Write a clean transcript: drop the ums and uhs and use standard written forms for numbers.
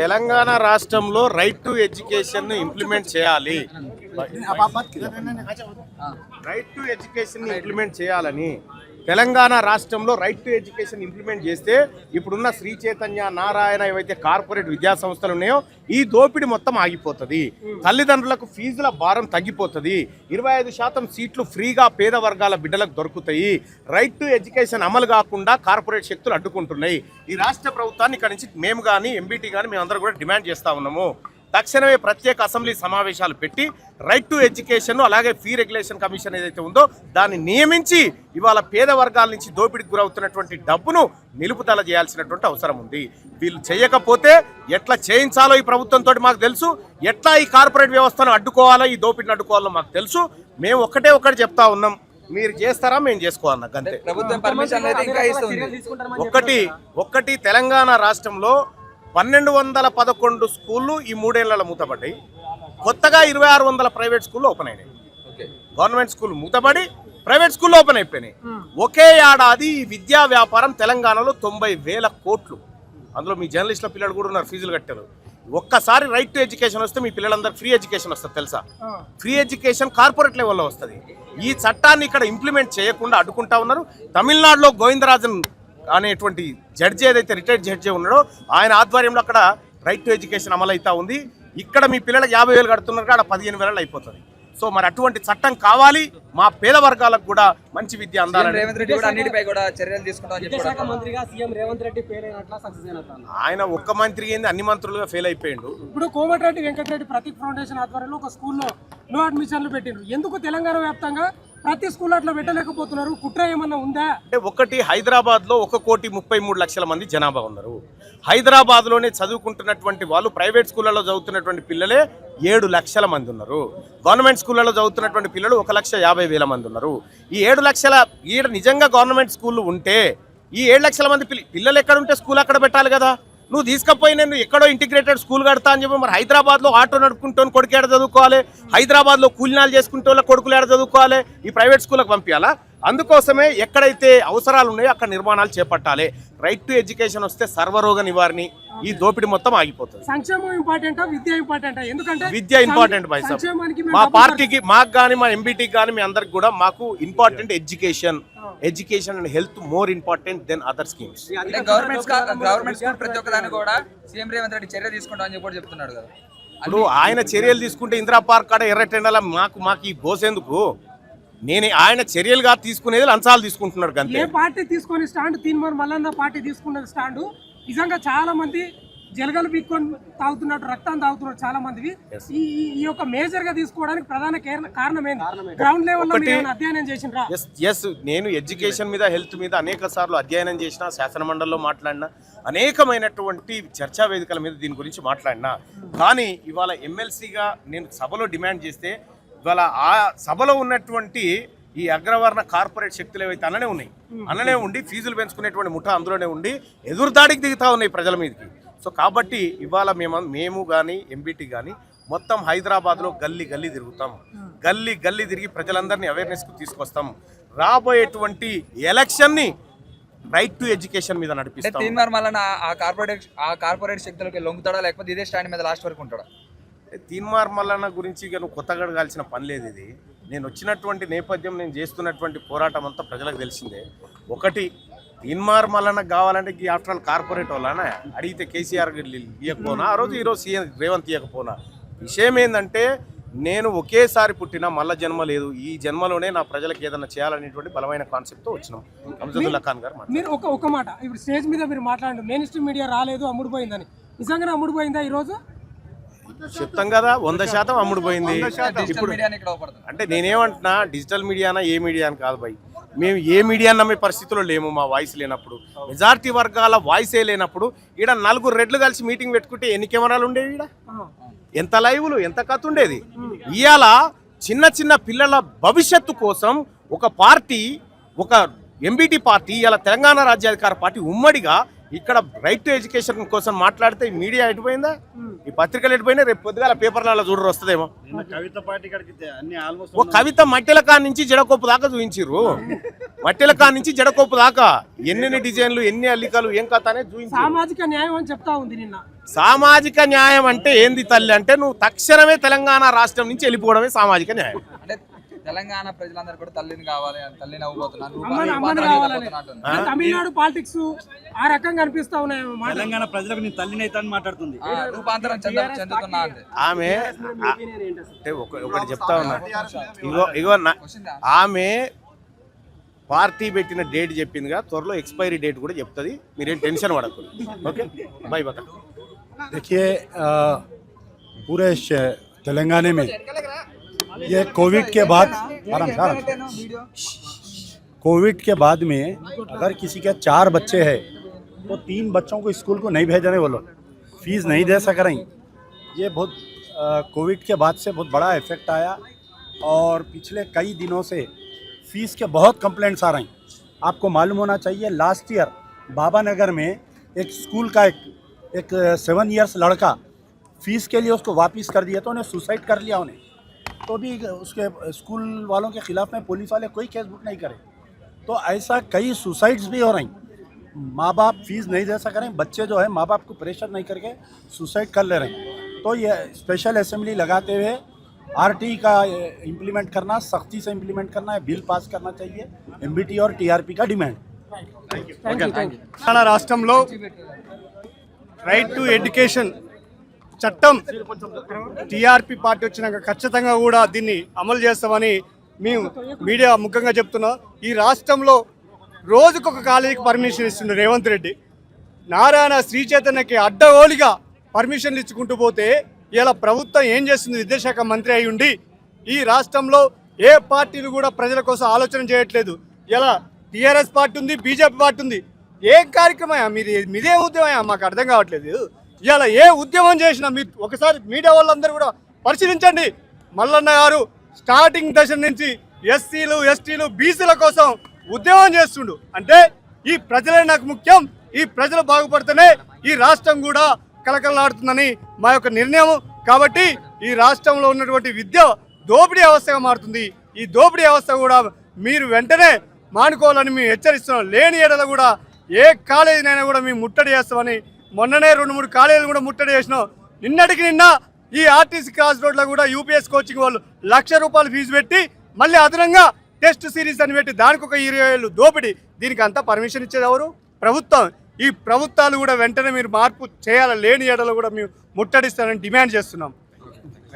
తెలంగాణ రాష్ట్రంలో right to education implement చేయాలి, right to education implement చేయాలని తెలంగాణ రాష్ట్రంలో రైట్ టు ఎడ్యుకేషన్ ఇంప్లిమెంట్ చేస్తే ఇప్పుడున్న శ్రీ చైతన్య, నారాయణ ఏవైతే కార్పొరేట్ విద్యా సంస్థలు ఉన్నాయో ఈ దోపిడీ మొత్తం ఆగిపోతుంది. తల్లిదండ్రులకు ఫీజుల భారం తగ్గిపోతుంది. 25% సీట్లు ఫ్రీగా పేద వర్గాల బిడ్డలకు దొరుకుతాయి. రైట్ టు ఎడ్యుకేషన్ అమలు కాకుండా కార్పొరేట్ శక్తులు అడ్డుకుంటున్నాయి. ఈ రాష్ట్ర ప్రభుత్వాన్ని ఇక్కడ నుంచి మేము కానీ ఎంబీటీ కానీ మేమందరం కూడా డిమాండ్ చేస్తూ ఉన్నాము. తక్షణమే ప్రత్యేక అసెంబ్లీ సమావేశాలు పెట్టి రైట్ టు ఎడ్యుకేషన్ అలాగే ఫీ రెగ్యులేషన్ కమిషన్ ఏదైతే ఉందో దాన్ని నియమించి ఇవాళ పేద వర్గాల నుంచి దోపిడీకి గురవుతున్నటువంటి డబ్బును నిలుపుదల చేయాల్సినటువంటి అవసరం ఉంది. వీళ్ళు చేయకపోతే ఎట్లా చేయించాలో ఈ ప్రభుత్వంతో మాకు తెలుసు, ఎట్లా ఈ కార్పొరేట్ వ్యవస్థను అడ్డుకోవాలో, ఈ దోపిడీని అడ్డుకోవాలో మాకు తెలుసు. మేము ఒకటి చెప్తా ఉన్నాం, మీరు చేస్తారా మేము చేసుకోవాలన్నా అంతే. ఒక్కటి తెలంగాణ రాష్ట్రంలో 1211 స్కూళ్ళు ఈ 3 ఏళ్లలో మూతపడ్డాయి. కొత్తగా 2600 ప్రైవేట్ స్కూళ్ళు ఓపెన్ అయినాయి. గవర్నమెంట్ స్కూల్ మూతపడి ప్రైవేట్ స్కూళ్ళు ఓపెన్ అయిపోయినాయి. ఒకే ఏడాది ఈ విద్యా వ్యాపారం తెలంగాణలో 90,000 కోట్లు. అందులో మీ జర్నలిస్టుల పిల్లలు కూడా ఉన్నారు, ఫీజులు కట్టారు. ఒక్కసారి రైట్ టు ఎడ్యుకేషన్ వస్తే మీ పిల్లలందరూ ఫ్రీ ఎడ్యుకేషన్ వస్తుంది తెలుసా? ఫ్రీ ఎడ్యుకేషన్ కార్పొరేట్ లెవెల్లో వస్తుంది. ఈ చట్టాన్ని ఇక్కడ ఇంప్లిమెంట్ చేయకుండా అడ్డుకుంటా ఉన్నారు. తమిళనాడులో గోవిందరాజన్ అనేటువంటి జడ్జి ఏదైతే రిటైర్డ్ జడ్జి ఉన్నాడో ఆయన ఆధ్వర్యంలో అక్కడ రైట్ టు ఎడ్యుకేషన్ అమలు అవుతా ఉంది. ఇక్కడ మీ పిల్లలకు 50,000 కడుతున్నారు, అక్కడ 15,000 అయిపోతుంది. సో మరి అటువంటి చట్టం కావాలి, మా పేద వర్గాలకు కూడా మంచి విద్య అందాలని. ఆయన ఒక్క మంత్రి ఏంది, అన్ని మంత్రులుగా ఫెయిల్ అయిపోయిండు. ఇప్పుడు కోమటిరెడ్డి వెంకటరెడ్డి ప్రతీక్ ఫౌండేషన్ ఆధ్వర్యంలో ఒక స్కూల్లో నో అడ్మిషన్లు పెట్టిండ్రు. ఎందుకు తెలంగాణ వ్యాప్తంగా ప్రతి స్కూల్ అట్లా పెట్టలేకపోతున్నారు? కుట్ర ఏమన్నా ఉందా? అంటే ఒకటి, హైదరాబాద్ లో 1,33,00,000 మంది జనాభా ఉన్నారు. హైదరాబాద్ లోనే చదువుకుంటున్నటువంటి వాళ్ళు ప్రైవేట్ స్కూళ్లలో చదువుతున్నటువంటి పిల్లలే 7 లక్షల మంది ఉన్నారు. గవర్నమెంట్ స్కూళ్లలో చదువుతున్నటువంటి పిల్లలు 1,50,000 మంది ఉన్నారు. ఈ 7 లక్షల ఈడ నిజంగా గవర్నమెంట్ స్కూళ్ళు ఉంటే ఈ 7 లక్షల మంది పిల్లలు ఎక్కడ ఉంటే స్కూల్ అక్కడ పెట్టాలి కదా. నువ్వు తీసుకపోయి నేను ఎక్కడో ఇంటిగ్రేటెడ్ స్కూల్ కడతా అని చెప్పి మరి హైదరాబాద్లో ఆటో నడుపుకుంటూ కొడుకు ఏడ చదువుకోవాలి, హైదరాబాద్లో కూలినాలు చేసుకుంటూ కొడుకులు ఏడ చదువుకోవాలి, ఈ ప్రైవేట్ స్కూళ్ళకి పంపించాలా? అందుకోసమే ఎక్కడైతే అవసరాలు ఉన్నాయో అక్కడ నిర్మాణాలు చేపట్టాలి. రైట్ టు ఎడ్యుకేషన్ వస్తే సర్వరోగ నివారణ, ఈ దోపిడీ మొత్తం ఆగిపోతుంది. సంక్షేమం ఇంపార్టెంటా, విద్య ఇంపార్టెంటా? ఎందుకంటే విద్య ఇంపార్టెంట్ బై సార్. మా పార్టీకి, మాకు కానీ మా ఎంబీటీకి కానీ మీ అందరికి కూడా మాకు important education and health more important than other schemes. ఇప్పుడు ఆయన చర్యలు తీసుకుంటే ఇందిరా పార్క్ కాడ ఎర్రటెండల మాకు ఈ బోసేందుకు? ఆయన చర్యలుగా తీసుకునేది లంచాలు తీసుకుంటున్నాడు అంతే. ఏ పార్టీ తీసుకొని స్టాండ్, తీన్మార్ మల్లన్న పార్టీ తీసుకున్నది స్టాండ్. నిజంగా చాలా మంది జలగలు పీక్కొని తాగుతున్నట్టు, రక్తాన్ని తాగుతున్నారు చాలా మంది. ఈ యొక్క మేజర్ గా తీసుకోవడానికి ప్రధాన కారణం ఏంటి? గ్రౌండ్ లెవెల్ లో అధ్యయనం చేసినరా? ఎస్, నేను ఎడ్యుకేషన్ మీద, హెల్త్ మీద అనేక సార్లు అధ్యయనం చేసిన, శాసన మండలిలో మాట్లాడినా, అనేకమైనటువంటి చర్చా వేదికల మీద దీని గురించి మాట్లాడినా. కానీ ఇవాళ ఎమ్మెల్సీగా నేను సభలో డిమాండ్ చేస్తే ఇవాళ ఆ సభలో ఉన్నటువంటి ఈ అగ్రవర్ణ కార్పొరేట్ శక్తులు ఏవైతే అన్ననే ఉండి ఫీజులు పెంచుకునేటువంటి ముఠా అందులోనే ఉండి ఎదురుదాడికి దిగుతా ఉన్నాయి ప్రజల మీదకి. సో కాబట్టి ఇవాళ మేము కానీ ఎంబీటీ కానీ మొత్తం హైదరాబాద్లో గల్లీ తిరుగుతాం. గల్లీ తిరిగి ప్రజలందరినీ అవేర్నెస్కు తీసుకొస్తాం. రాబోయేటువంటి ఎలక్షన్ని రైట్ టు ఎడ్యుకేషన్ మీద నడిపిస్తాం. ఆ కార్పొరేట్ శక్తులకి లొంగుతాడా, లేకపోతే ఇదే స్టాండ్ మీద లాస్ట్ వరకు ఉంటాడా? తీన్మార్ మల్లన్న గురించి నువ్వు కొత్తగా అడగాల్సిన పని లేదు. ఇది నేను వచ్చినటువంటి నేపథ్యం, నేను చేస్తున్నటువంటి పోరాటం అంతా ప్రజలకు తెలిసిందే. ఒకటి, తీన్మార్ మల్లన్న కావాలంటే ఆఫ్టర్ ఆల్ కార్పొరేట్ వాళ్ళనా అడిగితే కేసీఆర్ ఇవ్వకపోనా ఆ రోజు, ఈరోజు సీఎం రేవంత్ ఇవ్వకపోనా? విషయం ఏంటంటే నేను ఒకేసారి పుట్టిన, మళ్ళా జన్మ లేదు. ఈ జన్మలోనే నా ప్రజలకు ఏదైనా చేయాలనేటువంటి బలమైన కాన్సెప్ట్తో వచ్చినాం. అమ్జదుల్లా ఖాన్ గారు మీరు ఒక మాట ఇప్పుడు స్టేజ్ మీద మీరు మాట్లాడండి, మెయిన్ స్ట్రీమ్ మీడియా రాలేదు, అమ్ముడుపోయిందని. నిజంగానే అమ్ముడుపోయిందా ఈరోజు? చెప్తాం కదా, 100% అమ్ముడుపోయింది. ఇప్పుడు అంటే నేనేమంటున్నా, డిజిటల్ మీడియానా ఏ మీడియా అని కాదు భయ్. మేము ఏ మీడియా నమ్మే పరిస్థితుల్లో లేము. మా వాయిస్ లేనప్పుడు, మెజారిటీ వర్గాల వాయిసే లేనప్పుడు ఈడ 4 రెడ్లు కలిసి మీటింగ్ పెట్టుకుంటే ఎన్ని కెమెరాలు ఉండేవి? ఈడ ఎంత లైవ్లు, ఎంత కథ ఉండేది? ఇవాళ చిన్న పిల్లల భవిష్యత్తు కోసం ఒక పార్టీ, ఒక ఎంబీటీ పార్టీ, ఇలా తెలంగాణ రాజ్యాధికార పార్టీ ఉమ్మడిగా ఇక్కడ రైట్ టు ఎడ్యుకేషన్ కోసం మాట్లాడితే ఈ మీడియా ఎటుపోయిందా, ఈ పత్రికలు ఎటుపోయినా? రేపు పొద్దుగాల పేపర్లలో చూడరు వస్తుందేమో. కవిత మట్టెల కాడ నుంచి జడకొప్పు దాకా చూపించారు. మట్టెల కా నుంచి జడకోపు దాకా ఎన్నెన్ని డిజైన్లు, ఎన్ని అల్లికలు, ఏం కథ అనేది చూపించారు. సామాజిక న్యాయం అని చెప్తా ఉంది నిన్న. సామాజిక న్యాయం అంటే ఏంది తల్లి అంటే, నువ్వు తక్షణమే తెలంగాణ రాష్ట్రం నుంచి వెళ్ళిపోవడమే సామాజిక న్యాయం. అంటే తెలంగాణ ప్రజలందరూ కూడా తల్లిని కావాలి, తల్లిని అవ్వబోతున్నారు, అమ్మని కావాలని. తమిళనాడు పాలిటిక్స్ ఆ రకంగా అనిపిస్తా ఉన్నాయి. తెలంగాణ ప్రజలకు నేను తల్లిని అయితే అని మాట్లాడుతుంది. రూపాంతరం చెందుతున్నా అంటే ఆమె అంటే ఒకటి చెప్తా ఉన్నా, ఇగో ఆమె పార్టీ పెట్టిన డేట్ చెప్పిందిగా, త్వరలో ఎక్స్పైరీ డేట్ కూడా చెప్తుంది. మీరేం టెన్షన్ పడకూడదు. ఓకే, బాయ్ బతా. देखिए पूरे तेलंगाना में ये कोविड के बाद में अगर किसी के 4 बच्चे हैं तो 3 बच्चों को स्कूल को नहीं भेज रहे, वो लोग फीस नहीं दे सक रही। ये बहुत कोविड के बाद से बहुत बड़ा इफेक्ट आया और पिछले कई दिनों से फीस के बहुत कंप्लेंट्स आ रही। आपको मालूम होना चाहिए लास्ट ईयर बाबा नगर में एक स्कूल का एक 7 इयर्स लड़का फीस के लिए उसको वापस कर दिया, तो उन्हें सुसाइड कर लिया उन्हें। तो भी उसके स्कूल वालों के ख़िलाफ़ में पुलिस वाले कोई केस बुक नहीं करे। तो ऐसा कई सुसाइड्स भी हो रही। माँ बाप फीस नहीं दे सक रहे, बच्चे जो है माँ बाप को प्रेशर नहीं करके सुसाइड कर ले रहे हैं। तो ये स्पेशल असेंबली लगाते हुए आरटी का इम्प्लीमेंट करना, सख्ती से इम्प्लीमेंट करना है, बिल पास करना चाहिए, एमबीटी और टीआरपी का डिमांड। తెలంగాణ రాష్ట్రంలో రైట్ టు ఎడ్యుకేషన్ చట్టం టీఆర్పీ పార్టీ వచ్చినాక ఖచ్చితంగా కూడా దీన్ని అమలు చేస్తామని మేము మీడియా ముఖ్యంగా చెప్తున్నాం. ఈ రాష్ట్రంలో రోజుకొక కాలేజీకి పర్మిషన్ ఇస్తుండే రేవంత్ రెడ్డి. నారాయణ శ్రీ చైతన్యకి అడ్డగోలిగా పర్మిషన్లు ఇచ్చుకుంటూ పోతే ఇలా ప్రభుత్వం ఏం చేస్తుంది? విద్యాశాఖ మంత్రి అయి ఉండి ఈ రాష్ట్రంలో ఏ పార్టీలు కూడా ప్రజల కోసం ఆలోచన చేయట్లేదు. ఇలా టీఆర్ఎస్ పార్టీ ఉంది, బీజేపీ పార్టీ ఉంది. ఏ కార్యక్రమం మీదే ఉద్యమం మాకు అర్థం కావట్లేదు. ఇలా ఏ ఉద్యమం చేసినా మీరు ఒకసారి మీడియా వాళ్ళందరూ కూడా పరిశీలించండి. మల్లన్న గారు స్టార్టింగ్ దశ నుంచి ఎస్సీలు, ఎస్టీలు, బీసీల కోసం ఉద్యమం చేస్తుండు. అంటే ఈ ప్రజలే నాకు ముఖ్యం, ఈ ప్రజలు బాగుపడితేనే ఈ రాష్ట్రం కూడా కలకలలాడుతుందని మా యొక్క నిర్ణయం. కాబట్టి ఈ రాష్ట్రంలో ఉన్నటువంటి విద్య దోపిడీ వ్యవస్థగా మారుతుంది. ఈ దోపిడీ వ్యవస్థ కూడా మీరు వెంటనే మానుకోవాలని మేము హెచ్చరిస్తున్నాం. లేని ఏడల కూడా ఏ కాలేజీనైనా కూడా మేము ముట్టడి చేస్తామని మొన్ననే 2-3 కాలేజీలు కూడా ముట్టడి చేసినాం. నిన్నటికి నిన్న ఈ ఆర్టీసీ క్రాస్ రోడ్లో కూడా యూపీఎస్ కోచింగ్ వాళ్ళు ₹1,00,000 ఫీజు పెట్టి మళ్ళీ అదనంగా టెస్ట్ సిరీస్ అని పెట్టి దానికి ఒక 20,000 దోపిడీ. దీనికి అంతా పర్మిషన్ ఇచ్చేది ఎవరు? ప్రభుత్వం. ఈ ప్రభుత్వాలు కూడా వెంటనే మీరు మార్పు చేయాలి. లేని ఏడలో కూడా మేము ముట్టడిస్తానని డిమాండ్ చేస్తున్నాం.